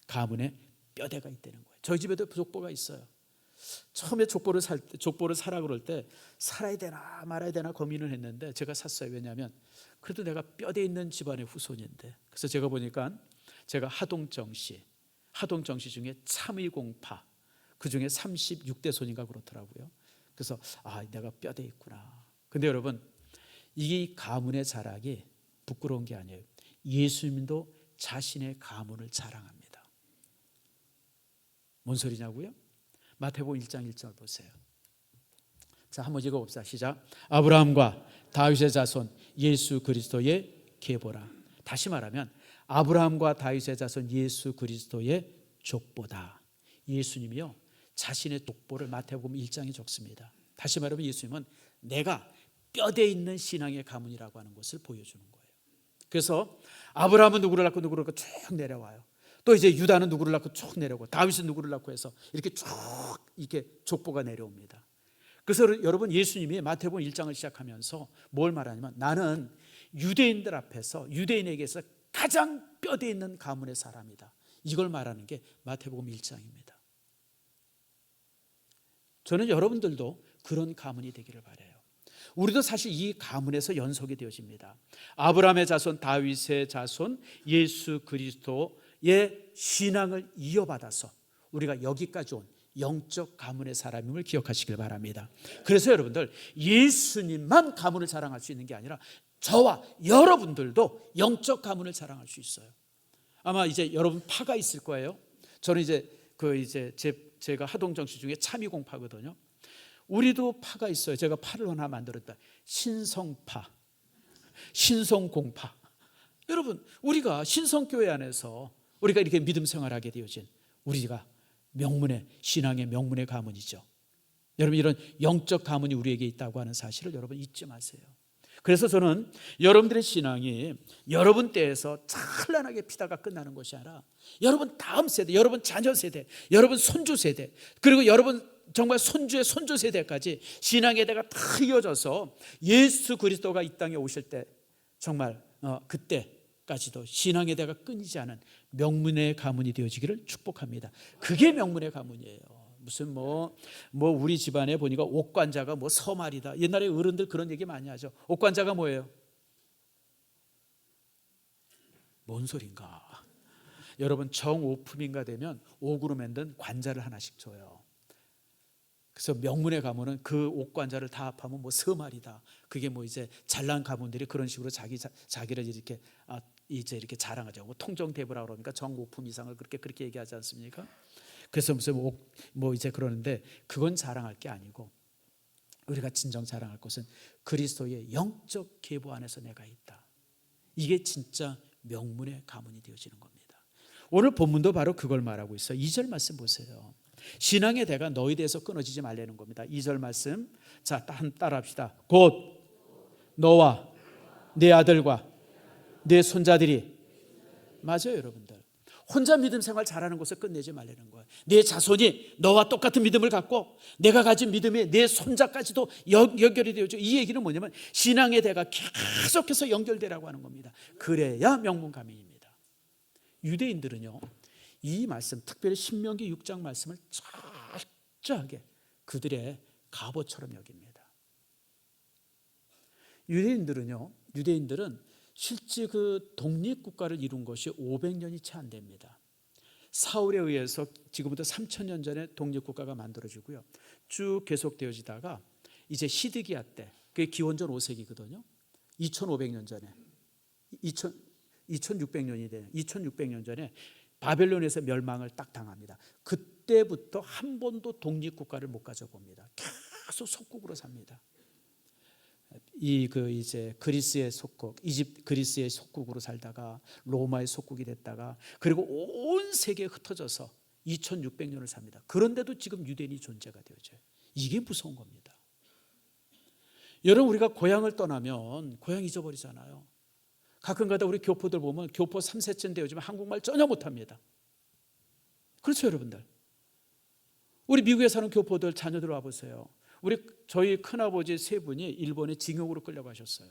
가문에 뼈대가 있다는 거예요. 저희 집에도 족보가 있어요. 처음에 족보를 사라 그럴 때 살아야 되나 말아야 되나 고민을 했는데 제가 샀어요. 왜냐하면 그래도 내가 뼈대 있는 집안의 후손인데. 그래서 제가 보니까 제가 하동정 씨 중에 참의공파, 그 중에 36대 손인가 그렇더라고요. 그래서 내가 뼈대 있구나. 근데 여러분 이 가문의 자락이 부끄러운 게 아니에요. 예수님도 자신의 가문을 자랑합니다. 뭔 소리냐고요? 마태복음 1장 1절 보세요. 자, 한번 읽어봅시다. 시작. 아브라함과 다윗의 자손 예수 그리스도의 계보라. 다시 말하면 아브라함과 다윗의 자손 예수 그리스도의 족보다. 예수님이요 자신의 족보를 마태복음 1장에 적습니다. 다시 말하면 예수님은 내가 뼈대 있는 신앙의 가문이라고 하는 것을 보여주는 거예요. 그래서 아브라함은 누구를 낳고 누구를 낳고 쭉 내려와요. 또 이제 유다는 누구를 낳고 쭉 내려오고 다윗은 누구를 낳고 해서 이렇게 쭉 이렇게 족보가 내려옵니다. 그래서 여러분 예수님이 마태복음 1장을 시작하면서 뭘 말하냐면 나는 유대인들 앞에서 유대인에게서 가장 뼈대 있는 가문의 사람이다. 이걸 말하는 게 마태복음 1장입니다. 저는 여러분들도 그런 가문이 되기를 바라요. 우리도 사실 이 가문에서 연속이 되어집니다. 아브라함의 자손 다윗의 자손 예수 그리스도의 신앙을 이어받아서 우리가 여기까지 온 영적 가문의 사람임을 기억하시길 바랍니다. 그래서 여러분들 예수님만 가문을 자랑할 수 있는 게 아니라 저와 여러분들도 영적 가문을 자랑할 수 있어요. 아마 이제 여러분 파가 있을 거예요. 저는 제가 하동정치 중에 참이공파거든요. 우리도 파가 있어요. 제가 파를 하나 만들었다. 신성파, 신성공파. 여러분 우리가 신성교회 안에서 우리가 이렇게 믿음 생활하게 되어진 우리가 명문의 신앙의 명문의 가문이죠. 여러분 이런 영적 가문이 우리에게 있다고 하는 사실을 여러분 잊지 마세요. 그래서 저는 여러분들의 신앙이 여러분 때에서 찬란하게 피다가 끝나는 것이 아니라 여러분 다음 세대, 여러분 자녀 세대, 여러분 손주 세대, 그리고 여러분 정말 손주의 손주 세대까지 신앙의 대가 다 이어져서 예수 그리스도가 이 땅에 오실 때 정말 그때까지도 신앙의 대가 끊이지 않은 명문의 가문이 되어지기를 축복합니다. 그게 명문의 가문이에요. 무슨 우리 집안에 보니까 옥관자가 서말이다. 옛날에 어른들 그런 얘기 많이 하죠. 옥관자가 뭐예요? 뭔 소린가? 여러분 정오품인가 되면 옥으로 만든 관자를 하나씩 줘요. 그래서 명문의 가문은 그 옥관자를 다 합하면 서말이다. 그게 이제 잘난 가문들이 그런 식으로 자기를 이렇게 자랑하죠. 통정대부라 그러니까 정오품 이상을 그렇게 얘기하지 않습니까? 그래서 이제 그러는데 그건 자랑할 게 아니고 우리가 진정 자랑할 것은 그리스도의 영적 계보 안에서 내가 있다. 이게 진짜 명문의 가문이 되어지는 겁니다. 오늘 본문도 바로 그걸 말하고 있어요. 2절 말씀 보세요. 신앙의 대가 너희 대해서 끊어지지 말라는 겁니다. 2절 말씀 자 따라합시다. 곧 너와 내 아들과 내 손자들이. 맞아요 여러분들. 혼자 믿음 생활 잘하는 것을 끝내지 말라는 거예요. 내 자손이 너와 똑같은 믿음을 갖고 내가 가진 믿음이 내 손자까지도 연결이 되어져. 이 얘기는 뭐냐면 신앙의 대가 계속해서 연결되라고 하는 겁니다. 그래야 명문가문입니다. 유대인들은요 이 말씀, 특별히 신명기 6장 말씀을 철저하게 그들의 갑오처럼 여깁니다. 유대인들은 실제 그 독립국가를 이룬 것이 500년이 채 안 됩니다. 사울에 의해서 지금부터 3000년 전에 독립국가가 만들어지고요. 쭉 계속되어지다가 이제 시드기야 때, 그게 기원전 5세기거든요. 2500년 전에, 2600년이 되는 2600년 전에 바벨론에서 멸망을 딱 당합니다. 그때부터 한 번도 독립국가를 못 가져봅니다. 계속 속국으로 삽니다. 이제 그리스의 속국, 그리스의 속국으로 살다가 로마의 속국이 됐다가 그리고 온 세계에 흩어져서 2600년을 삽니다. 그런데도 지금 유대인이 존재가 되어져요. 이게 무서운 겁니다. 여러분 우리가 고향을 떠나면 고향 잊어버리잖아요. 가끔가다 우리 교포들 보면 교포 3세쯤 되어지면 한국말 전혀 못합니다. 그렇죠 여러분들. 우리 미국에 사는 교포들 자녀들 와보세요. 저희 큰아버지 세 분이 일본에 징역으로 끌려가셨어요.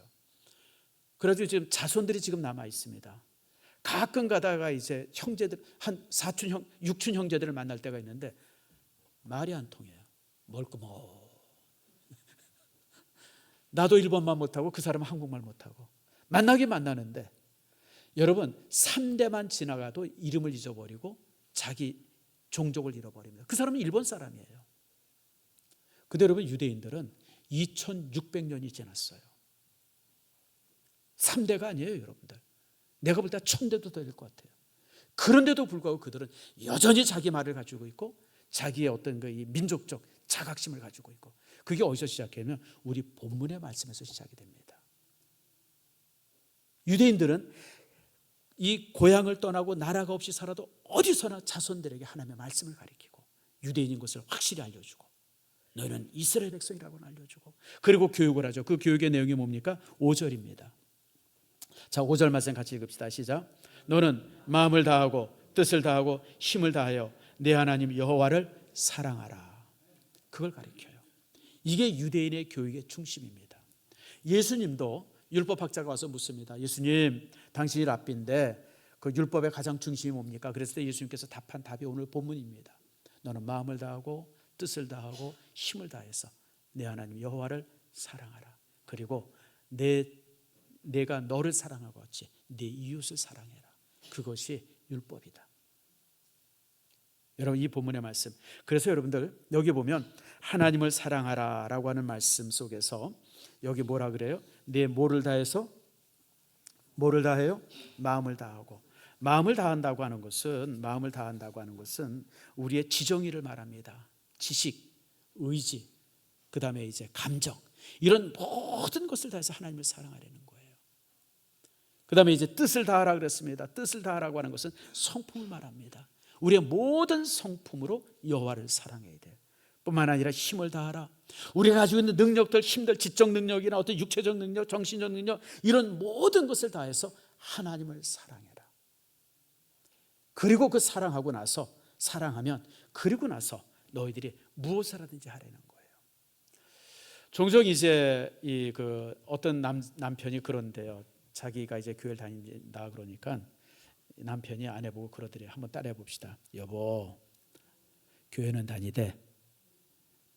그래가지고 지금 자손들이 지금 남아 있습니다. 가끔 가다가 이제 형제들 한 사촌 육촌 형제들을 만날 때가 있는데 말이 안 통해요. 멀끔어. 나도 일본말 못하고 그 사람은 한국말 못하고 만나긴 만나는데 여러분 3대만 지나가도 이름을 잊어버리고 자기 종족을 잃어버립니다. 그 사람은 일본 사람이에요. 근데 여러분 유대인들은 2600년이 지났어요. 3대가 아니에요 여러분들. 내가 볼 때 1000대도 더 될 것 같아요. 그런데도 불구하고 그들은 여전히 자기 말을 가지고 있고 자기의 어떤 그 이 민족적 자각심을 가지고 있고, 그게 어디서 시작하면 우리 본문의 말씀에서 시작이 됩니다. 유대인들은 이 고향을 떠나고 나라가 없이 살아도 어디서나 자손들에게 하나님의 말씀을 가리키고 유대인인 것을 확실히 알려주고 너희는 이스라엘 백성이라고 알려주고, 그리고 교육을 하죠. 그 교육의 내용이 뭡니까? 5절입니다. 자, 5절 말씀 같이 읽읍시다. 시작. 너는 마음을 다하고 뜻을 다하고 힘을 다하여 내 하나님 여호와를 사랑하라. 그걸 가리켜요. 이게 유대인의 교육의 중심입니다. 예수님도 율법학자가 와서 묻습니다. 예수님, 당신이 랍비인데 그 율법의 가장 중심이 뭡니까? 그랬을 때 예수님께서 답한 답이 오늘 본문입니다. 너는 마음을 다하고 뜻을 다하고 힘을 다해서 내 하나님 여호와를 사랑하라. 그리고 내가 너를 사랑하고 같이 내 이웃을 사랑해라. 그것이 율법이다. 여러분, 이 본문의 말씀, 그래서 여러분들 여기 보면 하나님을 사랑하라 라고 하는 말씀 속에서 여기 뭐라 그래요? 내 뭐를 다해서? 뭐를 다해요? 마음을 다하고. 마음을 다한다고 하는 것은 우리의 지정의를 말합니다. 지식, 의지, 그 다음에 이제 감정, 이런 모든 것을 다해서 하나님을 사랑하려는 거예요. 그 다음에 이제 뜻을 다하라 그랬습니다. 뜻을 다하라고 하는 것은 성품을 말합니다. 우리의 모든 성품으로 여호와를 사랑해야 돼요. 뿐만 아니라 힘을 다하라. 우리가 가지고 있는 능력들, 힘들, 지적 능력이나 어떤 육체적 능력, 정신적 능력, 이런 모든 것을 다해서 하나님을 사랑해라. 그리고 그 사랑하면 그리고 나서 너희들이 무엇을 하든지 하라는 거예요. 종종 이제 어떤 남편이 그런데요. 자기가 이제 교회를 다닌다 그러니까 남편이 아내 보고 그러더래요. 한번 따라해 봅시다. 여보, 교회는 다니되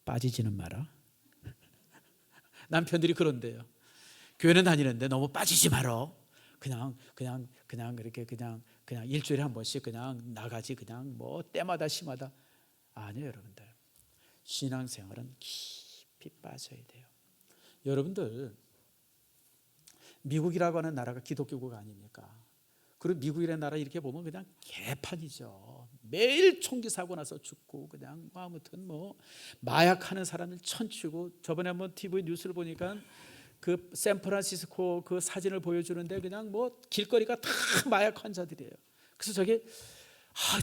빠지지는 마라. 남편들이 그런데요. 교회는 다니는데 너무 빠지지 마라. 그냥 이렇게 그냥 일주일에 한 번씩 그냥 나가지, 그냥 뭐 때마다 심하다. 아니요, 여러분들. 신앙생활은 깊이 빠져야 돼요. 여러분들, 미국이라고 하는 나라가 기독교국 아닙니까? 그리고 미국이라는 나라 이렇게 보면 그냥 개판이죠. 매일 총기 사고 나서 죽고 그냥 아무튼 마약하는 사람들 천치고, 저번에 한번 TV 뉴스를 보니까 그 샌프란시스코 그 사진을 보여주는데 그냥 길거리가 다 마약 환자들이에요. 그래서 저게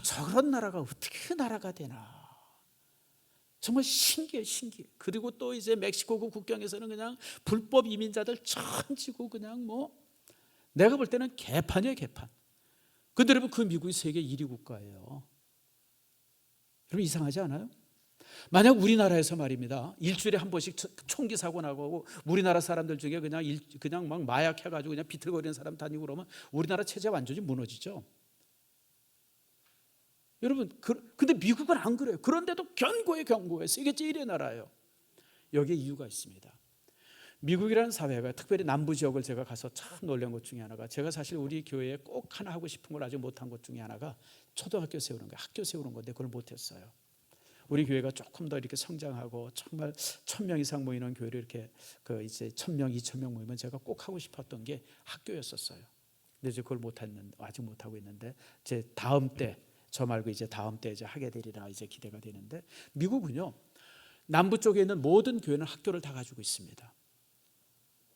저런 나라가 어떻게 나라가 되나 정말 신기해. 그리고 또 이제 멕시코그 국경에서는 그냥 불법 이민자들 천지고 그냥 내가 볼 때는 개판이에요, 개판. 근데 여러분, 그 미국이 세계 1위 국가예요. 여러분, 이상하지 않아요? 만약 우리나라에서 말입니다, 일주일에 한 번씩 총기 사고 나고 우리나라 사람들 중에 그냥 막 마약해가지고 그냥 비틀거리는 사람 다니고 그러면 우리나라 체제 완전히 무너지죠. 여러분, 근데 미국은 안 그래요. 그런데도 견고해. 세계 제1의 나라예요. 여기에 이유가 있습니다. 미국이라는 사회가, 특별히 남부 지역을 제가 가서 참 놀란 것 중에 하나가, 제가 사실 우리 교회에 꼭 하나 하고 싶은 걸 아직 못한 것 중에 하나가 초등학교 세우는 거예요. 학교 세우는 건데 그걸 못했어요. 우리 교회가 조금 더 이렇게 성장하고 정말 1000명 이상 모이는 교회를 이렇게 이제 1000명, 2000명 모이면 제가 꼭 하고 싶었던 게 학교였었어요. 근데 이제 그걸 아직 못하고 있는데, 제 다음 때, 저 말고 이제 다음 때 이제 하게 되리라 이제 기대가 되는데, 미국은요, 남부 쪽에 있는 모든 교회는 학교를 다 가지고 있습니다.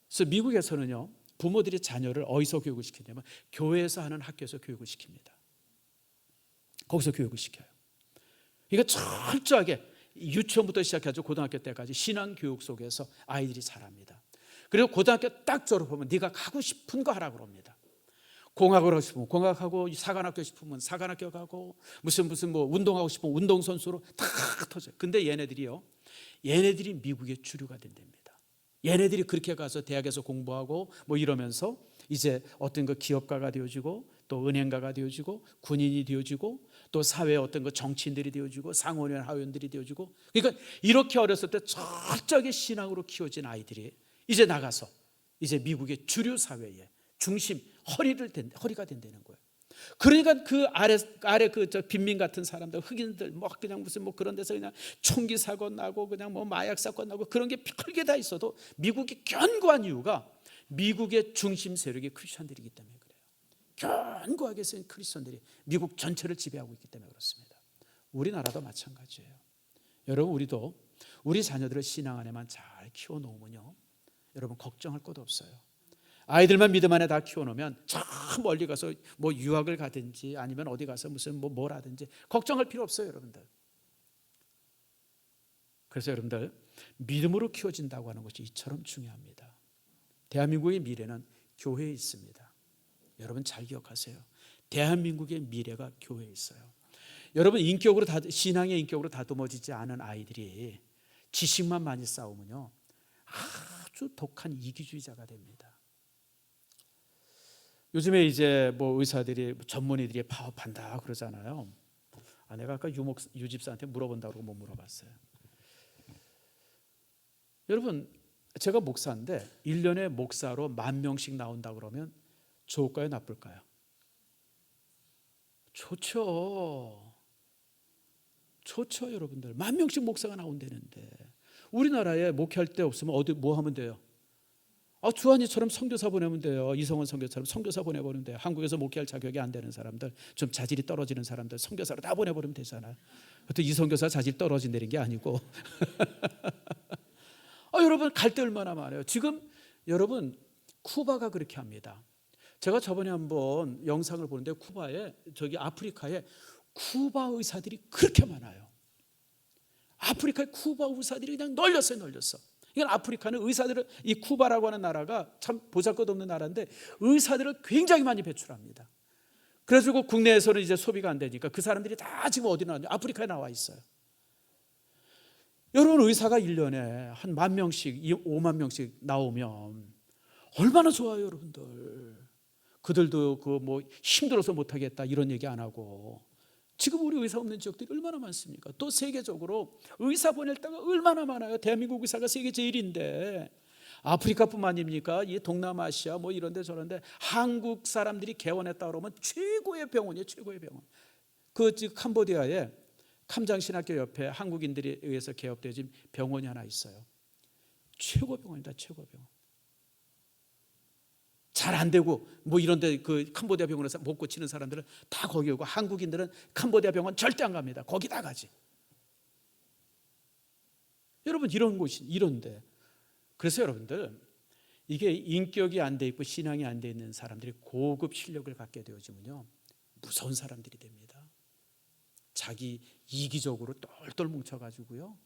그래서 미국에서는요, 부모들이 자녀를 어디서 교육을 시키냐면 교회에서 하는 학교에서 교육을 시킵니다. 거기서 교육을 시켜요. 그러니까 철저하게 유치원부터 시작해서 고등학교 때까지 신앙 교육 속에서 아이들이 자랍니다. 그리고 고등학교 딱 졸업하면 네가 가고 싶은 거 하라고 합니다. 공학을 하고 싶으면 공학하고, 사관학교 싶으면 사관학교 가고, 무슨 운동하고 싶으면 운동선수로 다 터져요. 근데 얘네들이 미국의 주류가 된답니다. 얘네들이 그렇게 가서 대학에서 공부하고 이러면서 이제 어떤 그 기업가가 되어지고, 또 은행가가 되어지고, 군인이 되어지고, 또 사회의 어떤 그 정치인들이 되어지고, 상원의원 하원들이 되어지고, 그러니까 이렇게 어렸을 때 철저하게 신앙으로 키워진 아이들이 이제 나가서 이제 미국의 주류 사회의 중심, 허리가 된다는 거예요. 그러니까 그 아래 저 빈민 같은 사람들, 흑인들 그냥 무슨 그런 데서 그냥 총기 사고 나고 그냥 마약 사건 나고 그런 게 크게 다 있어도 미국이 견고한 이유가 미국의 중심 세력이 크리스천들이기 때문에 그래요. 견고하게 쓴 크리스천들이 미국 전체를 지배하고 있기 때문에 그렇습니다. 우리나라도 마찬가지예요. 여러분, 우리도 우리 자녀들을 신앙 안에만 잘 키워놓으면요, 여러분 걱정할 것도 없어요. 아이들만 믿음 안에 다 키워놓으면 저 멀리 가서 뭐 유학을 가든지 아니면 어디 가서 무슨 뭘 하든지 걱정할 필요 없어요, 여러분들. 그래서 여러분들, 믿음으로 키워진다고 하는 것이 이처럼 중요합니다. 대한민국의 미래는 교회에 있습니다. 여러분 잘 기억하세요. 대한민국의 미래가 교회에 있어요. 여러분, 신앙의 인격으로 다듬어지지 않은 아이들이 지식만 많이 쌓으면요, 아주 독한 이기주의자가 됩니다. 요즘에 이제 뭐 의사들이, 전문의들이 파업한다 그러잖아요. 내가 아까 유집사한테 물어본다고 못 물어봤어요. 여러분, 제가 목사인데 1년에 목사로 10,000명씩 나온다 그러면 좋을까요, 나쁠까요? 좋죠. 여러분들. 10,000명씩 목사가 나온다는데 우리나라에 목회할 때 없으면 어디 뭐 하면 돼요? 주한이처럼 선교사 보내면 돼요. 이성원 선교사처럼 선교사 보내버리면 돼요. 한국에서 목회할 자격이 안 되는 사람들, 좀 자질이 떨어지는 사람들 선교사로 다 보내버리면 되잖아요. 또 이 선교사 자질 떨어진다는 게 아니고 여러분, 갈 데 얼마나 많아요. 지금 여러분, 쿠바가 그렇게 합니다. 제가 저번에 한번 영상을 보는데 아프리카에 쿠바 의사들이 그렇게 많아요. 아프리카의 쿠바 의사들이 그냥 널렸어. 이건 아프리카는 의사들을, 이 쿠바라고 하는 나라가 참 보잘것없는 나라인데 의사들을 굉장히 많이 배출합니다. 그래가지고 국내에서는 이제 소비가 안 되니까 그 사람들이 다 지금 어디 나왔냐? 아프리카에 나와 있어요. 여러분, 의사가 1년에 한 10,000명씩, 50,000명씩 나오면 얼마나 좋아요, 여러분들. 그들도 뭐 힘들어서 못하겠다 이런 얘기 안 하고, 지금 우리 의사 없는 지역들이 얼마나 많습니까? 또 세계적으로 의사 보낼 데가 얼마나 많아요. 대한민국 의사가 세계 제일인데, 아프리카뿐만입니까? 이 동남아시아 뭐 이런데 저런데 한국 사람들이 개원했다 그러면 최고의 병원이에요, 최고의 병원. 지금 캄보디아에 캄장신학교 옆에 한국인들에 의해서 개업된 병원이 하나 있어요. 최고 병원이다, 최고 병원. 잘 안 되고 뭐 이런데 그 캄보디아 병원에서 못 고치는 사람들은 다 거기 오고, 한국인들은 캄보디아 병원 절대 안 갑니다. 거기 다 가지. 여러분, 이런 곳이 이런데, 그래서 여러분들, 이게 인격이 안 돼 있고 신앙이 안 돼 있는 사람들이 고급 실력을 갖게 되어지면요, 무서운 사람들이 됩니다. 자기 이기적으로 똘똘 뭉쳐가지고요,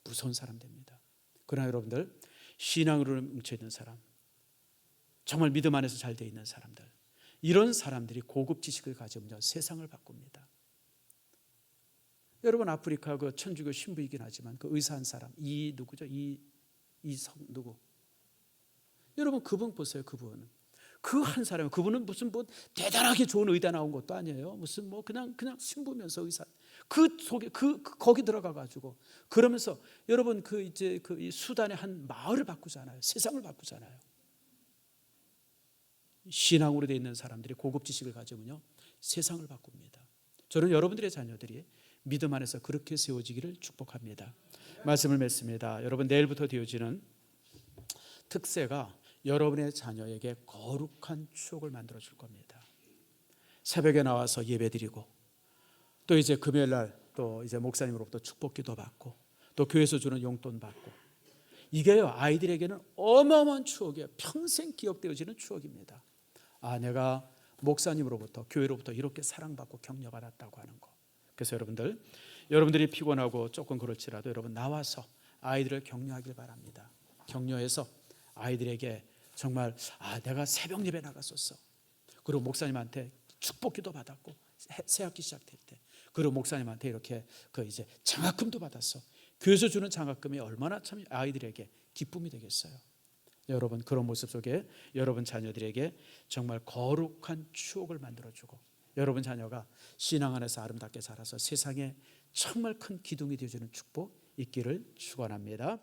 무서운 사람 됩니다. 그러나 여러분들, 신앙으로 뭉쳐있는 사람, 정말 믿음 안에서 잘 돼 있는 사람들, 이런 사람들이 고급 지식을 가지면 세상을 바꿉니다. 여러분, 아프리카 그 천주교 신부이긴 하지만 그 의사 한 사람, 누구죠? 누구? 여러분, 그분 보세요. 그분 그 한 사람, 그분은 무슨 뭐 대단하게 좋은 의대 나온 것도 아니에요. 무슨 뭐 그냥 신부면서 의사. 그 속에 거기 들어가 가지고 그러면서 여러분, 이 수단의 한 마을을 바꾸잖아요. 세상을 바꾸잖아요. 신앙으로 되어 있는 사람들이 고급 지식을 가지면요, 세상을 바꿉니다. 저는 여러분들의 자녀들이 믿음 안에서 그렇게 세워지기를 축복합니다. 말씀을 맺습니다. 여러분, 내일부터 되어지는 특세가 여러분의 자녀에게 거룩한 추억을 만들어 줄 겁니다. 새벽에 나와서 예배드리고, 또 이제 금요일 날 또 이제 목사님으로부터 축복기도 받고, 또 교회에서 주는 용돈 받고, 이게요, 아이들에게는 어마어마한 추억이에요. 평생 기억되어지는 추억입니다. 내가 목사님으로부터, 교회로부터 이렇게 사랑받고 격려받았다고 하는 거. 그래서 여러분들이 피곤하고 조금 그럴지라도 여러분, 나와서 아이들을 격려하길 바랍니다. 격려해서 아이들에게 정말 내가 새벽 예배 나갔었어. 그리고 목사님한테 축복기도 받았고, 새 학기 시작될 때, 그리고 목사님한테 이렇게 이제 장학금도 받았어. 교회에서 주는 장학금이 얼마나 참 아이들에게 기쁨이 되겠어요. 여러분, 그런 모습 속에 여러분 자녀들에게 정말 거룩한 추억을 만들어주고, 여러분 자녀가 신앙 안에서 아름답게 자라서 세상에 정말 큰 기둥이 되어주는 축복 있기를 축원합니다.